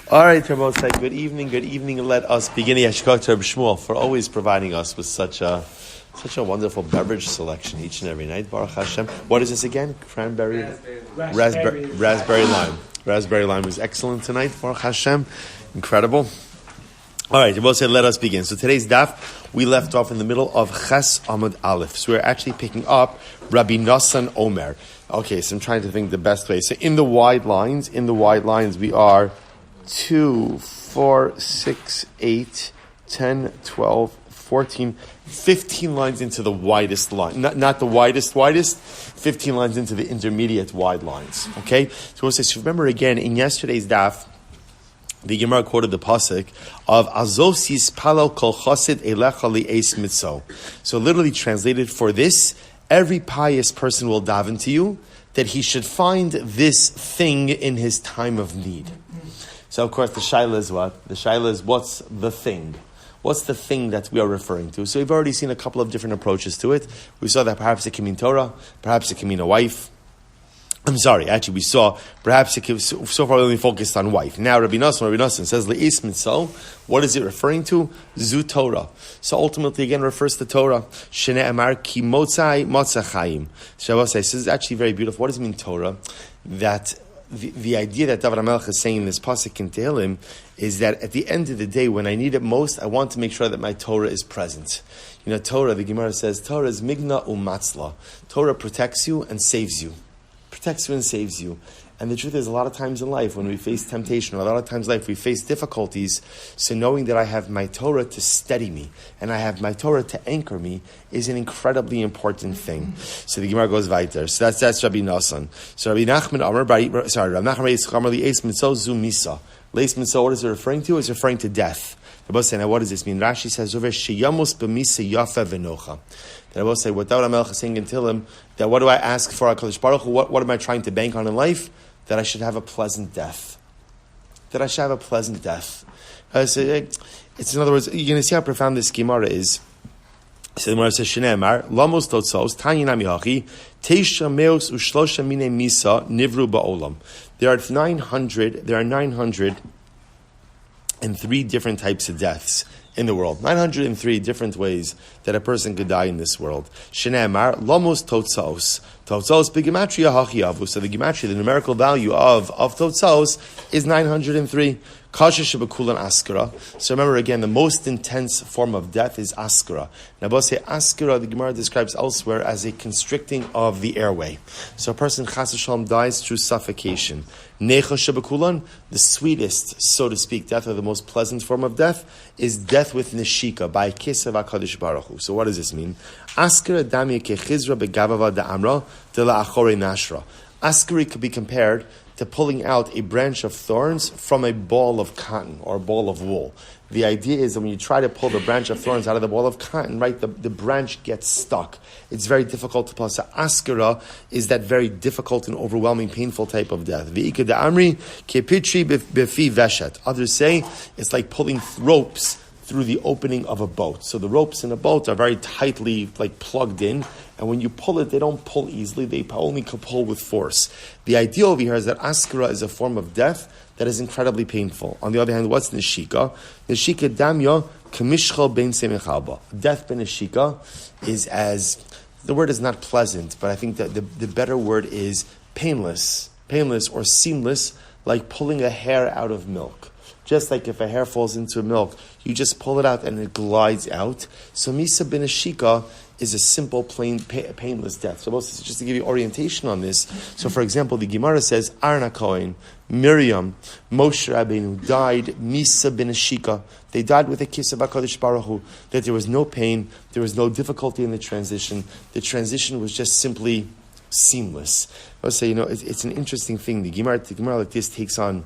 All right, Rabbi, good evening. Let us begin. Yeshkach to Rabbi Shmuel for always providing us with such a wonderful beverage selection each and every night. Baruch Hashem. What is this again? Cranberry, raspberry lime. Raspberry lime was excellent tonight. Baruch Hashem, incredible. All right, Rabbi said, let us begin. So today's daf, we left off in the middle of Ches Amud Aleph. So we're actually picking up Rabbi Nassan Omer. Okay, so I'm trying to think the best way. So in the wide lines, we are 2, 4, 6, 8, 10, 12, 14, 15 lines into the widest line. Not the widest, 15 lines into the intermediate wide lines. Okay? So we'll say, so remember again, in yesterday's daf, the Gemara quoted the pasuk of Azosis Palal Kol Chosid Elecha Li'es Mitzo. So literally translated for this, every pious person will daven to you that he should find this thing in his time of need. So, of course, the shaila is what? The shaila is what's the thing? What's the thing that we are referring to? So we've already seen a couple of different approaches to it. We saw that perhaps it can mean Torah, perhaps it can mean a wife. We saw perhaps it can, so far we only focused on wife. Now Rabbi Nassan says, Le'is mitzvah, what is it referring to? Zu Torah. So ultimately, again, refers to Torah. Shene Amar ki motzai motzah chaim. Shabbos says, this is actually very beautiful. What does it mean, Torah? That the idea that David HaMelech is saying in this pasuk in Tehillim is that at the end of the day, when I need it most, I want to make sure that my Torah is present. You know, Torah, the Gemara says, Torah is migna umatzla. Torah protects you and saves you. Protects you and saves you. And the truth is, a lot of times in life, when we face temptation, or a lot of times in life, we face difficulties, so knowing that I have my Torah to steady me, and I have my Torah to anchor me, is an incredibly important thing. So the Gemara goes weiter. So that's Rabbi Nassan. So Rabbi Nachman Amar Le'es Mitzvah Zu Misa. Le'es Mitzvah, what is it referring to? It's referring to death. Rabbi say, now what does this mean? Rashi says, Sheyamos b'misa yafa v'nocha. That I will say, what David HaMelech is saying in Tehillim, that what do I ask for HaKadosh Baruch Hu? What am I trying to bank on in life? That I should have a pleasant death. So it's in other words, you're going to see how profound this Gemara is. So the Gemara says, Shneimar, Lamos Totzos, Tanya Nami Hachi, Teisha Meos Ushlosha Mine Misa Nivru Ba'olam. There are 903 different types of deaths in the world. 903 different ways that a person could die in this world. Shneimar, Lamos Totzos. Totzos b'gematria hachiyavu. So the gematria, the numerical value of Totzos is 903. Kasha shebakulan askara. So remember again, the most intense form of death is askara. Now, askara, the Gemara describes elsewhere as a constricting of the airway. So a person chas v'shalom dies through suffocation. Necha shebakulan, the sweetest, so to speak, death, or the most pleasant form of death, is death with neshika, by a kiss of HaKadosh Baruch Hu. So what does this mean? Askara dami kechizra begavava da'amra de la achore nashra. Askari could be compared to pulling out a branch of thorns from a ball of cotton or a ball of wool. The idea is that when you try to pull the branch of thorns out of the ball of cotton, right, the branch gets stuck. It's very difficult to pull. So askara is that very difficult and overwhelming, painful type of death. V'ika da'amri kepitri befi veshet. Others say it's like pulling ropes through the opening of a boat. So the ropes in a boat are very tightly plugged in, and when you pull it, they don't pull easily, they only can pull with force. The idea over here is that askara is a form of death that is incredibly painful. On the other hand, what's neshika? Neshika damya kamishchal ben semichalba. Death ben neshika is as, the word is not pleasant, but I think that the better word is painless or seamless, like pulling a hair out of milk. Just like if a hair falls into milk, you just pull it out and it glides out. So Misa bin Ashika is a simple, plain, painless death. So just to give you orientation on this, so for example, the Gemara says, Arna Cohen, Miriam, Moshe Rabbeinu died, Misa bin Ashika. They died with a kiss of HaKadosh Baruch Hu, that there was no pain, there was no difficulty in the transition. The transition was just simply seamless. I would say, it's an interesting thing. The Gemara like this takes on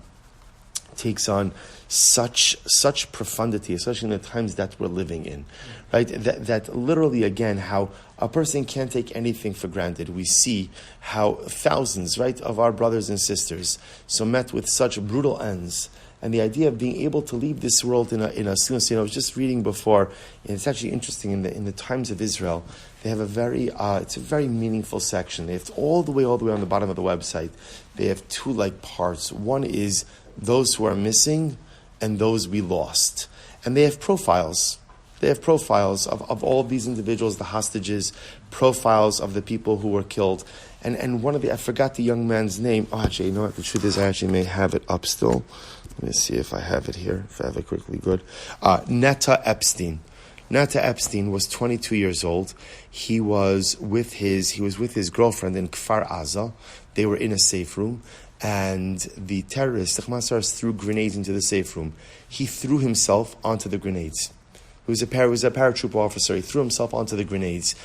such profundity, especially in the times that we're living in, right? That literally, again, how a person can't take anything for granted. We see how thousands, right, of our brothers and sisters met with such brutal ends. And the idea of being able to leave this world in a I was just reading before, and it's actually interesting in the times of Israel, they have it's a very meaningful section. They have all the way on the bottom of the website. They have two parts. One is those who are missing, and those we lost. And they have profiles. They have profiles of all of these individuals, the hostages, profiles of the people who were killed. And one of I forgot the young man's name. Oh, actually, you know what? The truth is I actually may have it up still. Let me see if I have it here, if I have it quickly. Good. Netta Epstein. Netta Epstein was 22 years old. He was with his girlfriend in Kfar Aza. They were in a safe room. And the terrorists, the Hamas, threw grenades into the safe room. He threw himself onto the grenades. He was a paratroop officer. He threw himself onto the grenades.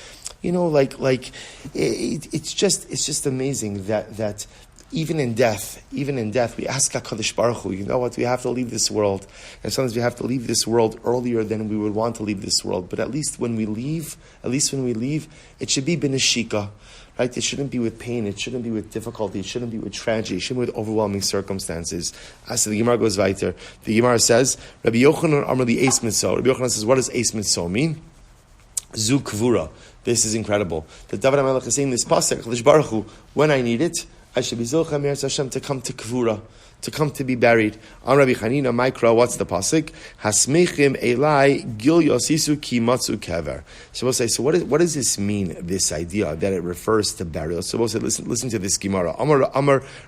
You know, it's just amazing that even in death, we ask HaKadosh Baruch Hu, you know what, we have to leave this world. And sometimes we have to leave this world earlier than we would want to leave this world. But at least when we leave, it should be b'neshika. Right? It shouldn't be with pain. It shouldn't be with difficulty. It shouldn't be with tragedy. It shouldn't be with overwhelming circumstances. As the Gemara goes weiter, the Gemara says, Rabbi Yochanan Amar li Eis Mitzvah. Rabbi Yochanan says, what does Eis Mitzvah mean? Zu Kvura. This is incredible. The David HaMelech is saying this pasuk, Chalish Baruch Hu, when I need it, I should be Zilcha Meretz Hashem to come to Kvura, to come to be buried. On Rabbi Chanina, Mikra, what's the pasuk? Hasmechim Elai Gil Yosisu Ki Matzu Kever. So we'll say, so what does this mean, this idea that it refers to burial? So we'll say, listen to this Gemara. Amar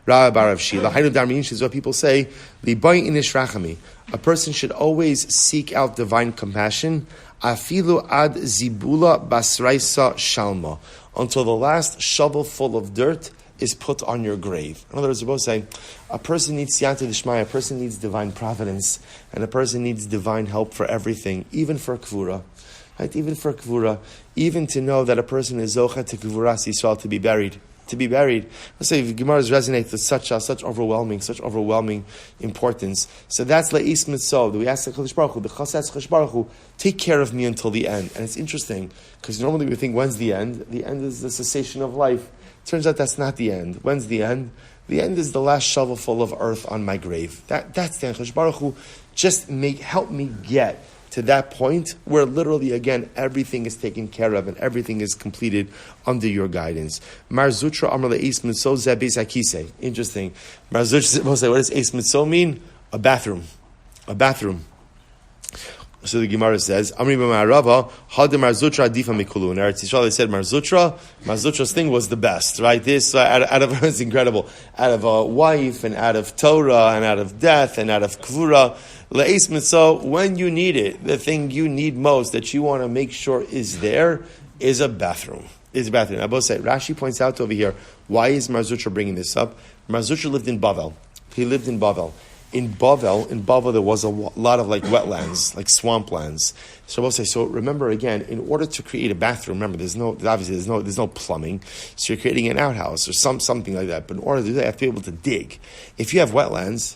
Rabbi Barav Shila. Hainu Darmin is what people say, Libai Inish Rachami. A person should always seek out divine compassion. Afilu ad zibula basraisa shalma. Until the last shovel full of dirt is put on your grave. In other words, we're both saying, a person needs siyata d'shmaya, a person needs divine providence, and a person needs divine help for everything, even for kvura. Right? Even for kvura, even to know that a person is zocha to kvuras Yisrael, to be buried. Let's say Gemara's resonate with such overwhelming importance. So that's la'is mitzvah. We ask the Chalish Baruch Hu, the Chasatz Chalish Baruch Hu, take care of me until the end. And it's interesting, because normally we think, when's the end? The end is the cessation of life. Turns out that's not the end. When's the end? The end is the last shovel full of earth on my grave. That's the end. Chalish Baruch Hu, just help me get to that point where literally, again, everything is taken care of and everything is completed under your guidance. Mar Zutra Amar Le'is Mitzvah Zeh Beis HaKisei. Interesting. Mar Zutra will say, what does Eis Mitzvah mean? A bathroom. So the Gemara says, Amri b'ma'arava, Hadim Mar Zutra Adifa Mikulu. In Eretz Yisrael, they said Mar Zutra's thing was the best, right? This, out of it's incredible. Out of a wife, and out of Torah, and out of death, and out of Kvura. Le'is mitzvah, when you need it, the thing you need most, that you want to make sure is there, is a bathroom. I both say, Rashi points out over here, why is Mar Zutra bringing this up? Mar Zutra lived in Bavel. He lived in Bavel. In Bavel, there was a lot of wetlands, like swamplands. So we'll say, so remember again, in order to create a bathroom, remember there's no plumbing, so you're creating an outhouse or something like that. But in order to do that, you have to be able to dig. If you have wetlands,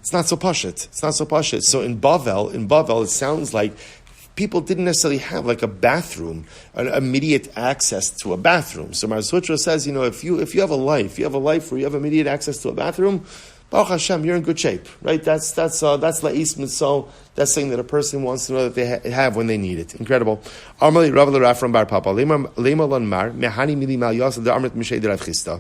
it's not so pashut. So in Bavel, it sounds like people didn't necessarily have like a bathroom, an immediate access to a bathroom. So Mar Zutra says, if you have a life where you have immediate access to a bathroom, Baruch Hashem, you're in good shape, right? That's la'is mitzvah. That's something that a person wants to know that they have when they need it. Incredible. Amali Rav l'Rav from Bar Papa. Lema lan mar mehani mili mal yosef the amrit mishei derav chista.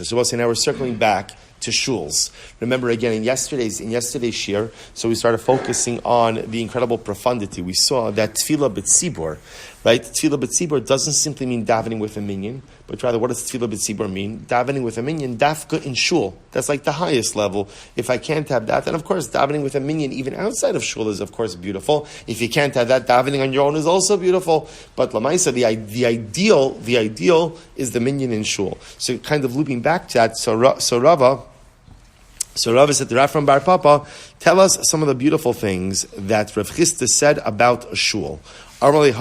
So we'll say now we're circling back to shuls. Remember again in yesterday's shir, so we started focusing on the incredible profundity. We saw that tefillah b'tzibur, right? Tefillah b'tzibur doesn't simply mean davening with a minyan, but rather what does tefillah b'tzibur mean? Davening with a minyan, dafka in shul. That's like the highest level. If I can't have that, then of course davening with a minyan even outside of shul is of course beautiful. If you can't have that, davening on your own is also beautiful. But lamaisa, the ideal is the minyan in shul. So kind of looping back to that, so Rava said to Rav from Bar Papa, tell us some of the beautiful things that Rav Chisda said about a shul. What's the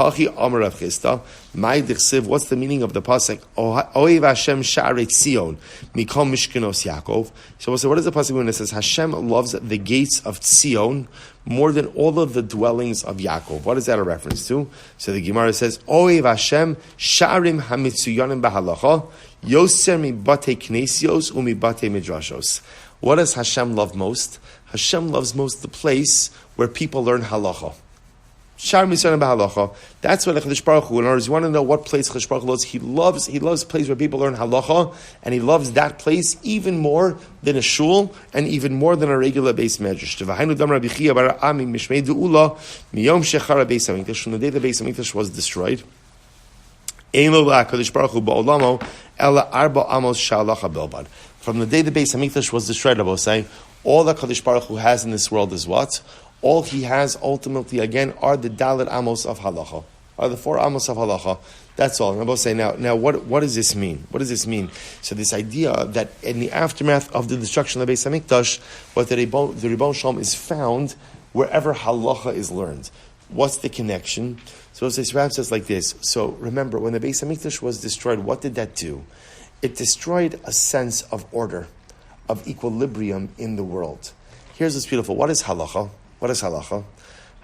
meaning of the pasuk? Ohev Hashem sha'arei Tzion mikol mishkenos Yaakov. So we'll say, what is the pasuk when it says Hashem loves the gates of Tzion more than all of the dwellings of Yaakov? What is that a reference to? So the Gemara says, Ohev Hashem sha'arim hamitzuyanim b'halacha yoser mi batei knesios umi batei midrashos. What does Hashem love most? Hashem loves most the place where people learn halacha. Shar Misanim Bahalacha. That's what Chadash Baruch Hu. In other words, you want to know what place Chadash Baruch Hu loves. He loves a place where people learn halacha, and he loves that place even more than a shul, and even more than a regular base medrash. From the day the base Hamikdash was destroyed, from the day the Beis Hamikdash was destroyed, I will say, all that Kadosh Baruch Hu has in this world is what? All he has ultimately, again, are the Dalet Amos of Halacha, are the 4 Amos of Halacha. That's all. And I will say, now what does this mean? What does this mean? So this idea that in the aftermath of the destruction of the Beis Hamikdash, what the Ribbon Shalom is found wherever Halacha is learned. What's the connection? So this Rab says like this. So remember, when the Beis Hamikdash was destroyed, what did that do? It destroyed a sense of order, of equilibrium in the world. Here's what's beautiful. What is halacha? What is halacha?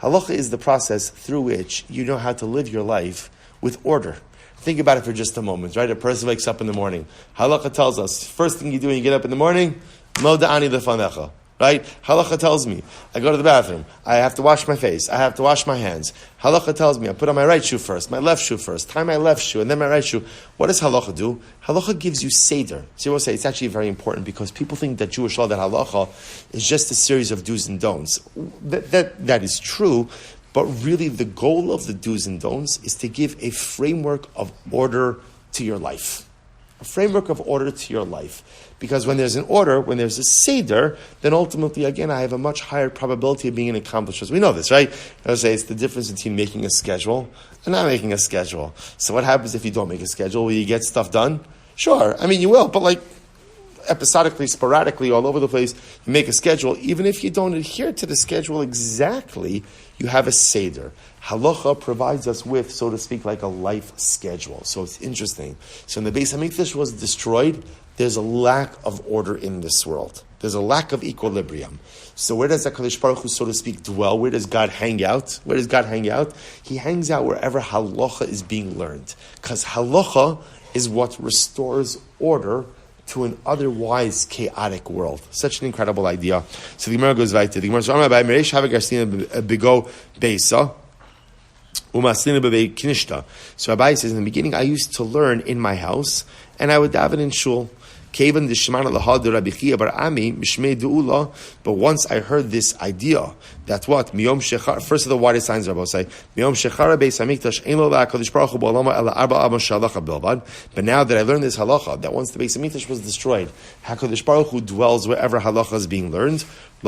Halacha is the process through which you know how to live your life with order. Think about it for just a moment, right? A person wakes up in the morning. Halacha tells us, first thing you do when you get up in the morning, Mo da'ani lefanecha. Right? Halacha tells me, I go to the bathroom, I have to wash my face, I have to wash my hands. Halacha tells me, I put on my right shoe first, my left shoe first, tie my left shoe, and then my right shoe. What does halacha do? Halacha gives you seder. So you will say, it's actually very important because people think that Jewish law, that halacha, is just a series of do's and don'ts. That is true, but really the goal of the do's and don'ts is to give a framework of order to your life. A framework of order to your life. Because when there's an order, when there's a seder, then ultimately, again, I have a much higher probability of being accomplished. We know this, right? I would say it's the difference between making a schedule and not making a schedule. So what happens if you don't make a schedule? Will you get stuff done? Sure. I mean, you will, but like episodically, sporadically, all over the place, you make a schedule. Even if you don't adhere to the schedule exactly, you have a seder. Halacha provides us with, so to speak, like a life schedule. So it's interesting. So when the Beis Hamikdash was destroyed, there's a lack of order in this world. There's a lack of equilibrium. So where does HaKadosh Baruch Hu, so to speak, dwell? Where does God hang out? Where does God hang out? He hangs out wherever halacha is being learned. Because halacha is what restores order to an otherwise chaotic world. Such an incredible idea. So the Gemara goes right to the Gemara. So Abai says, in the beginning, I used to learn in my house, and I would daven in shul. But once I heard this idea that what? First of the widest signs Rabbi say, but now that I learned this halacha, that once the Beis Hamikdash was destroyed, HaKadosh Baruch Hu dwells wherever halacha is being learned. I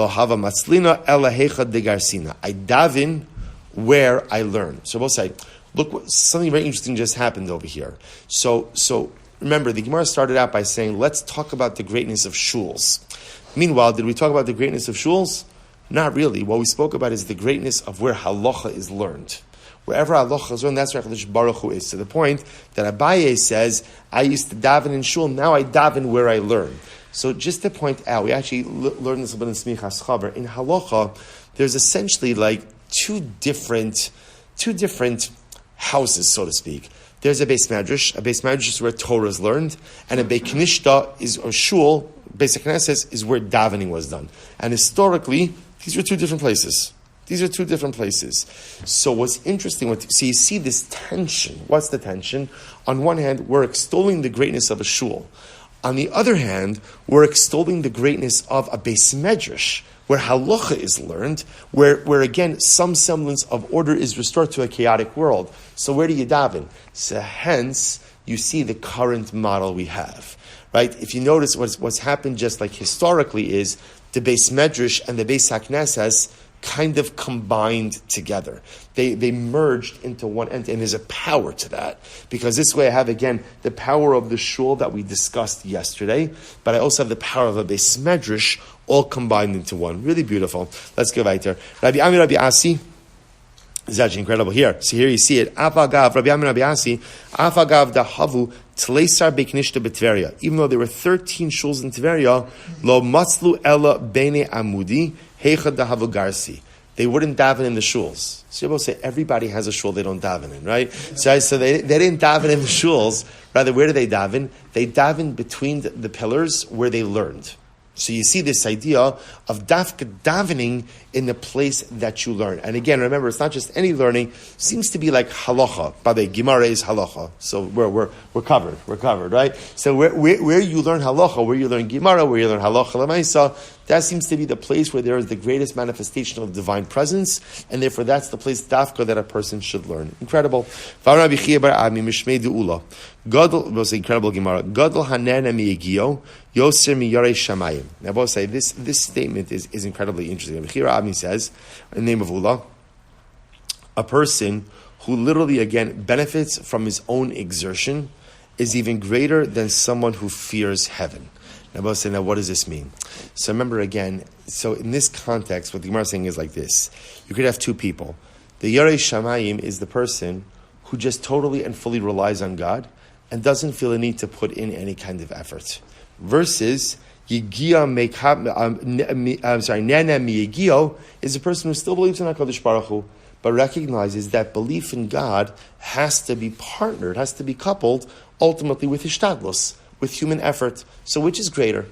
daven where I learn. So we'll say, look, something very interesting just happened over here. So remember, the Gemara started out by saying, let's talk about the greatness of shuls. Meanwhile, did we talk about the greatness of shuls? Not really. What we spoke about is the greatness of where halacha is learned. Wherever halacha is learned, that's where HaKadosh Baruch Hu is. To the point that Abaye says, I used to daven in shul, now I daven where I learn. So just to point out, we actually learned this a bit in Smichas Chaber. In halacha, there's essentially like two different houses, so to speak. There's a Beis Medrash. A Beis Medrash is where Torah is learned, and a Beis Knishta is, or Shul, Beis Knesset is where davening was done. And historically, these were two different places. So what's interesting, so you see this tension. What's the tension? On one hand, we're extolling the greatness of a shul. On the other hand, we're extolling the greatness of a Beis Medrash, where halacha is learned, where again, some semblance of order is restored to a chaotic world. So where do you daven? So hence, you see the current model we have. Right? If you notice what's happened just like historically is the Beis Medrash and the Beis HaKnesses kind of combined together. They merged into one entity, and there's a power to that. Because this way I have, again, the power of the shul that we discussed yesterday, but I also have the power of a Beis Medrash all combined into one. Really beautiful. Let's go right there. Rabbi Ami, Rabbi Asi, this is actually incredible here. So here you see it. Afagav, Rabbi Ami, Rabbi Asi, Afagav dahavu tleisar beknishta betveria. Even though there were 13 shuls in Tveria, lo matzlu ella bene amudi, heicha dahavu garsi. They wouldn't daven in the shuls. So you both say everybody has a shul they don't daven in, right? So they didn't daven in the shuls. Rather, where do they daven? They daven between the pillars where they learned. So you see this idea of dafka davening in the place that you learn. And again, remember, it's not just any learning. It seems to be like halacha. By the way, Gemara is halacha. So we're covered. We're covered, right? So where you learn halacha, where you learn Gemara, where you learn halacha lemaisa, that seems to be the place where there is the greatest manifestation of divine presence, and therefore that's the place dafka that a person should learn. Incredible. Gadol was incredible Gemara. Gadol hanena miyegio yoser miyarei shamayim. Now, both say this statement is incredibly interesting. Bechira Abni says, in the name of Ula, a person who literally again benefits from his own exertion is even greater than someone who fears heaven. Now, both say, now what does this mean? So remember again. So in this context, what the Gemara is saying is like this: you could have two people. The yarei shamayim is the person who just totally and fully relies on God and doesn't feel a need to put in any kind of effort. Versus Nena Miyegio is a person who still believes in HaKadosh Baruch Hu, but recognizes that belief in God has to be partnered, has to be coupled ultimately with hishtadlus, with human effort. So which is greater?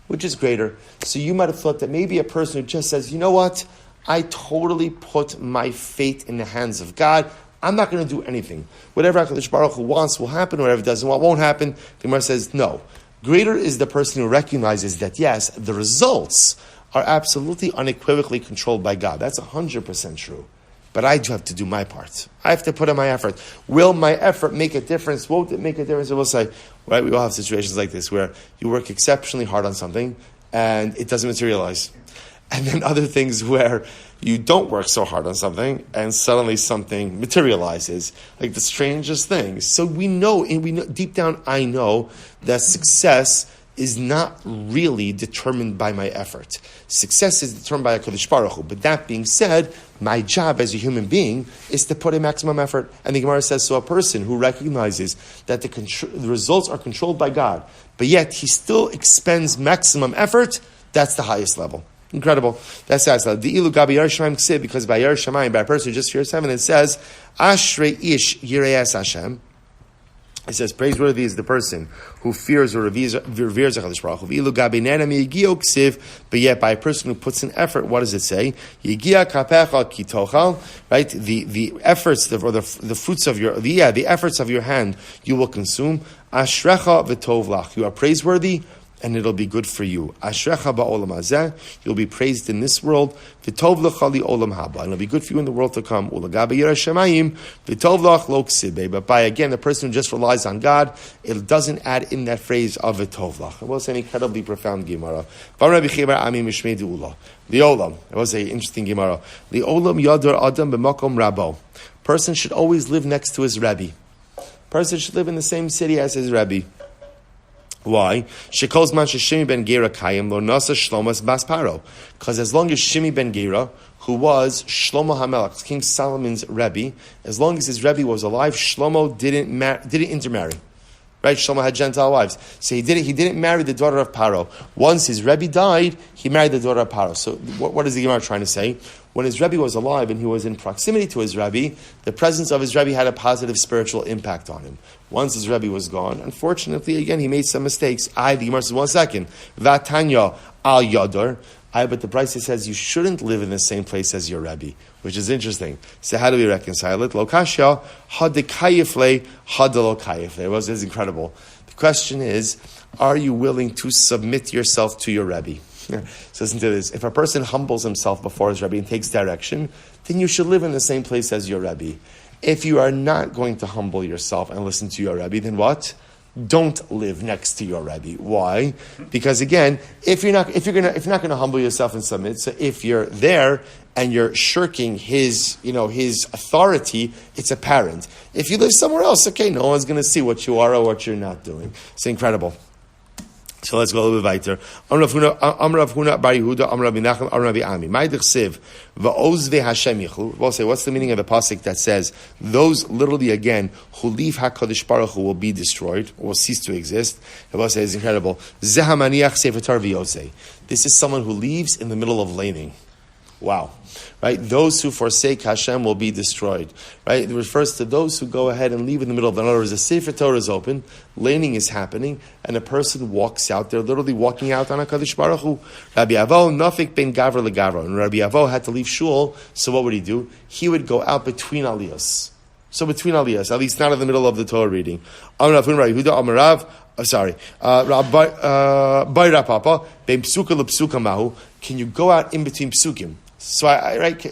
Which is greater? So you might have thought that maybe a person who just says, you know what, I totally put my fate in the hands of God. I'm not going to do anything. Whatever HaKadosh Baruch Hu wants will happen, whatever it doesn't want won't happen. The Gemara says, no. Greater is the person who recognizes that, yes, the results are absolutely unequivocally controlled by God. That's 100% true. But I do have to do my part. I have to put in my effort. Will my effort make a difference? Won't it make a difference? And we'll say, right, we all have situations like this where you work exceptionally hard on something and it doesn't materialize. And then other things where you don't work so hard on something and suddenly something materializes, like the strangest things. So we know deep down, I know that success is not really determined by my effort. Success is determined by HaKadosh Baruch Hu. But that being said, my job as a human being is to put in maximum effort. And the Gemara says, so a person who recognizes that the results are controlled by God, but yet he still expends maximum effort, that's the highest level. Incredible. That's the ilu gabi Yerushalayim ksib, because by Yerushalayim, by a person who just fears heaven, it says Ashrei ish yireas Hashem. It says praiseworthy is the person who fears or reveres HaKadosh Baruch Hu. Ilu gabi nena miyigio ksiv, but yet by a person who puts in effort, what does it say? Yigia kapecha kitochal. Right, the efforts or the fruits of the efforts of your hand you will consume. Ashrecha v'tov lach. You are praiseworthy, and it'll be good for you. Ashrecha ba'olam hazeh, you'll be praised in this world. V'tov lecha li olam haba, and it'll be good for you in the world to come. Ulagabe yireh shamayim, v'tov lach lo ksibe. But by again, the person who just relies on God, it doesn't add in that phrase of v'tov lach. It was an incredibly profound Gemara. Rabbi Chibar Ami Mishmei Deula. The olam. It was an interesting Gemara. The olam yador adam b'makom rabo. Person should always live next to his Rebbe. Person should live in the same city as his Rebbe. Why? Because as long as Shimi ben Gera, who was Shlomo HaMelech, King Solomon's Rebbe, as long as his Rebbe was alive, Shlomo didn't intermarry. Right? Shlomo had Gentile wives. So he didn't marry the daughter of Paro. Once his Rebbe died, he married the daughter of Paro. So what is the Gemara trying to say? When his Rebbe was alive and he was in proximity to his Rebbe, the presence of his Rebbe had a positive spiritual impact on him. Once his Rebbe was gone, unfortunately, again, he made some mistakes. The Gemara says, 1 second. Vatanya al yadar. But the Brisa says you shouldn't live in the same place as your Rebbe, which is interesting. So how do we reconcile it? Lokashya hadekayifle hadalokayifle. It was incredible. The question is, are you willing to submit yourself to your Rebbe? So listen to this. If a person humbles himself before his Rebbe and takes direction, then you should live in the same place as your Rebbe. If you are not going to humble yourself and listen to your Rebbe, then what? Don't live next to your Rebbe. Why? Because again, if you're not going to humble yourself and submit, so if you're there and you're shirking his authority, it's apparent. If you live somewhere else, okay, no one's going to see what you are or what you're not doing. It's incredible. So let's go a little bit weiter. Amrav Huna Bar Yehuda, Amrav Menachem, Amrav Ami. Ma'idich Siv, va'ozve Hashem yichlu. We'll say, what's the meaning of the pasuk that says those literally again who leave Hakadosh Baruch Hu will be destroyed, or will cease to exist? The pasuk is incredible. Zehamaniach sefer v'yosei. This is someone who leaves in the middle of laning. Wow. Right? Those who forsake Hashem will be destroyed. Right? It refers to those who go ahead and leave in the middle of the night. A Sefer Torah is open, laning is happening, and a person walks out. They're literally walking out on HaKadosh Baruch Hu. Rabbi Avo, Nafik ben Gavra legavra. And Rabbi Avo had to leave shul, so what would he do? He would go out between aliyahs. So between aliyahs, at least not in the middle of the Torah reading. Amrav Rabbi Yehuda Amarav. Bayra Papa, Ben Psuka Lepsuka Mahu. Can you go out in between psukim? So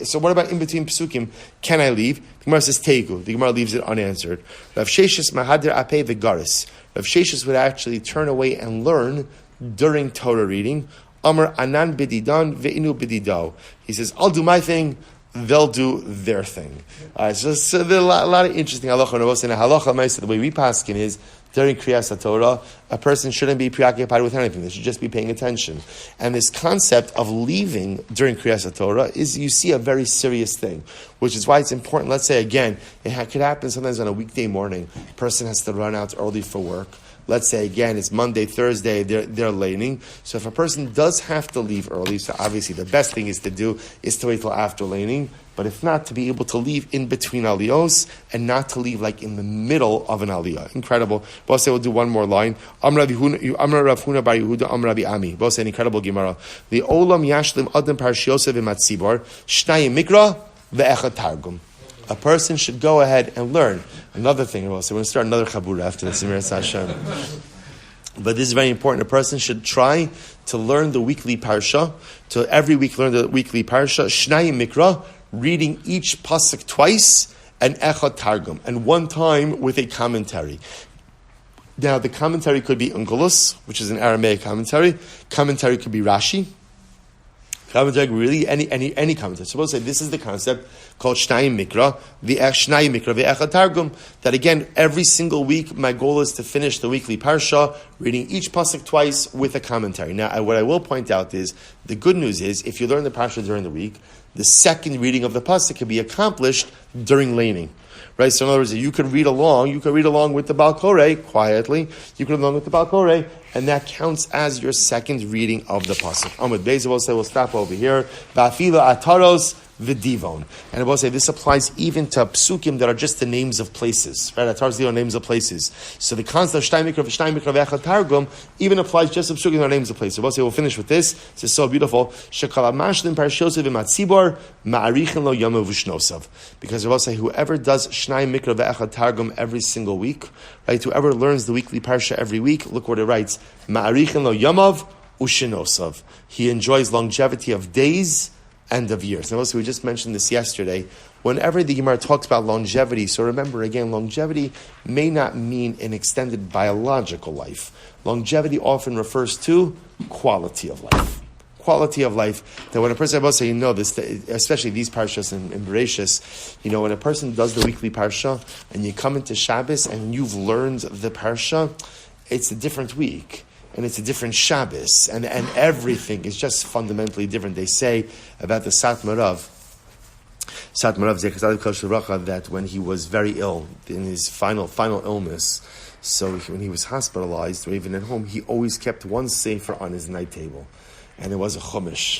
So what about in between psukim? Can I leave? The Gemara says Teigu. The Gemara leaves it unanswered. Rav Sheshis Mahadir Apei Vegaris. Rav Sheshis would actually turn away and learn during Torah reading. Amar Anan Bididan Ve'inu Bididao. He says, I'll do my thing, they'll do their thing. So there are a lot of interesting halacha and halacha. The way we paskin is, during Kriyas HaTorah, a person shouldn't be preoccupied with anything. They should just be paying attention. And this concept of leaving during Kriyas HaTorah is, you see, a very serious thing, which is why it's important. Let's say, again, it could happen sometimes on a weekday morning. A person has to run out early for work. Let's say, again, it's Monday, Thursday, they're laning. So if a person does have to leave early, so obviously the best thing is to wait till after laning. But if not, to be able to leave in between aliyos and not to leave like in the middle of an aliyah. Incredible. Both say we'll do one more line. Amra Rav Huna bar Yehuda Amra Rabbi Ami. Both say an incredible Gemara. The Olam Yashlim Adam Parshiosav Imatzibor Shnayim Mikra ve'echad Targum. A person should go ahead and learn. Another thing, so we're going to start another chabura after this, Hashem. But this is very important. A person should try to learn the weekly parsha, to every week learn the weekly parsha, Shnayim Mikra, reading each pasuk twice, and echad targum, and one time with a commentary. Now, the commentary could be Unkelus, which is an Aramaic commentary. Commentary could be Rashi. Commentary, really, any commentary. Suppose say this is the concept called Shnayim Mikra, the Echad Targum, that again, every single week, my goal is to finish the weekly parsha, reading each pasuk twice with a commentary. Now, what I will point out is, the good news is, if you learn the parsha during the week, the second reading of the pasuk can be accomplished during laning. Right? So in other words, you could read along with the Baal Koreh quietly, you could read along with the Baal Koreh, and that counts as your second reading of the pasuk. Amud Beis will say, we'll stop over here. Ba'afila ataros v'divon. And I will say, this applies even to psukim that are just the names of places. Right? Ataros are names of places. So the concept of Shnai Mikra ve'echad Targum even applies just to psukim that are names of places. I will say, we'll finish with this. This is so beautiful. Shekala mashlim parshiosav v'matzibor ma'arichin lo yamav v'shnosav. Because I will say, whoever does Shnai Mikra ve'echad Targum every single week, right? Whoever learns the weekly parsha every week, look what it writes. Ma'arichin lo yamav u'shinosav. He enjoys longevity of days and of years. Now, also, we just mentioned this yesterday. Whenever the Gemara talks about longevity, so remember again, longevity may not mean an extended biological life. Longevity often refers to quality of life. Quality of life. That when a person, I say, this, especially these parshas in Berachos, when a person does the weekly parsha and you come into Shabbos and you've learned the parsha, it's a different week. And it's a different Shabbos, and everything is just fundamentally different. They say about the Satmarav that when he was very ill, in his final illness, so when he was hospitalized, or even at home, he always kept one sefer on his night table, and it was a chumash.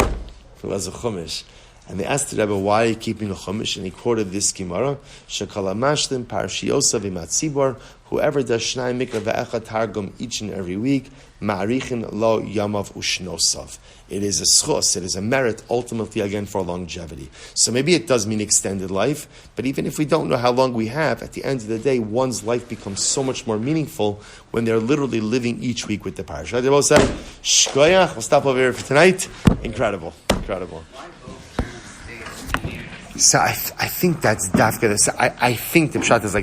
And they asked the Rebbe, why are you keeping a chumash? And he quoted this Gemara, Shekala mashlim parshiosav imatzibor, whoever does Shnai Mikra ve'echad Targum each and every week, ma'arichin lo yamav ushnosav. It is a schos, it is a merit, ultimately, again, for longevity. So maybe it does mean extended life, but even if we don't know how long we have, at the end of the day, one's life becomes so much more meaningful when they're literally living each week with the parsha. They both say, Shkoyach, we'll stop over here for tonight. Incredible. So I think that's dafka. I think the pshat is like